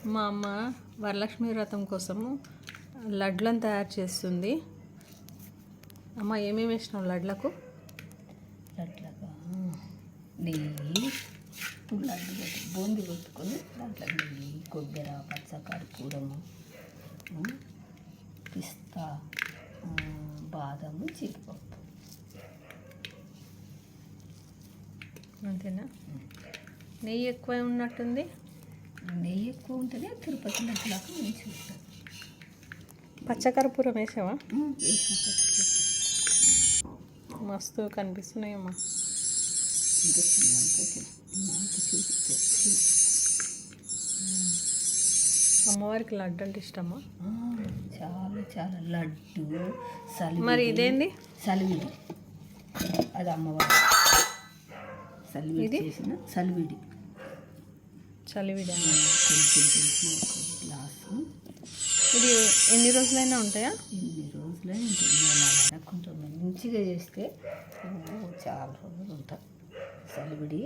మా అమ్మ వరలక్ష్మి వ్రతం కోసము లడ్లను తయారు చేస్తుంది. అమ్మ ఏమేమి వేసినావు లడ్లకు? నెయ్యి, లడ్డు బూంది కొట్టుకొని దాంట్లో నెయ్యి, కొబ్బరి, పచ్చకర్పూరము, పిస్తా, బాదము, జీడిపప్పు. అంతేనా? నెయ్యి ఎక్కువ ఉన్నట్టుంది. నెయ్యి ఎక్కువ ఉంటేనే తిరుపతి లడ్డులాగా మంచిగా ఉంటుంది. పచ్చకర్పూరం వేసావా? మస్తు కనిపిస్తున్నాయమ్మా. అమ్మవారికి లడ్డు అంటే ఇష్టమా? చాలా చాలా లడ్డు. సలివిడి. మరి ఇదేంది? సలివిడి. అది అమ్మవారి సలివిడి చేసిన సలివిడి. చలివిడి కొంచెం చేసిన ఒక గ్లాసు. ఇది ఎన్ని రోజులైనా ఉంటాయా? ఎన్ని రోజులైనా ఉంటుంది. నెల వరకు ఉంటుంది. మంచిగా చేస్తే చాలా రోజులు ఉంటుంది సలివిడి.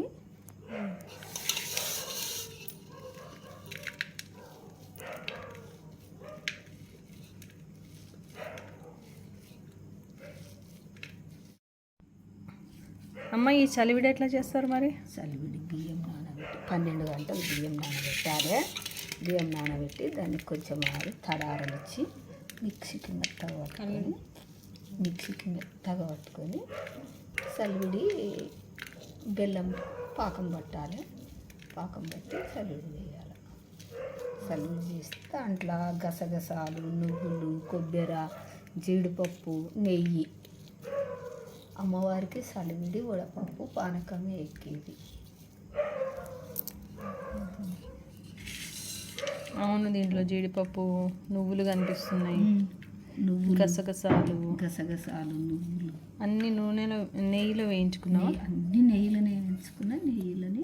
అమ్మ ఈ చలివిడి ఎట్లా చేస్తారు మరి? చలివిడి బియ్యం నానబెట్టి 12 గంటలు బియ్యం నానబెట్టాలి. బియ్యం నానబెట్టి దానికి కొంచెం తడారలు ఇచ్చి మిక్సీకి మెత్తగా పట్టుకొని చలివిడి బెల్లం పాకం పట్టాలి. పాకం పట్టి చలివిడి వేయాలి. చలివిడి చేస్తే దాంట్లో గసగసాలు, నువ్వులు, కొబ్బరి, జీడిపప్పు, నెయ్యి. అమ్మవారికి చలివిడి, వడపప్పు, పానకమే ఎక్కేది. అవును, దీంట్లో జీడిపప్పు, నువ్వులు కనిపిస్తున్నాయి. నువ్వులు, గసగసాలు, నువ్వులు అన్ని నెయ్యిలో వేయించుకున్నావా? అన్ని నెయ్యిలోనే వేయించుకున్నా. నెయ్యిలోనే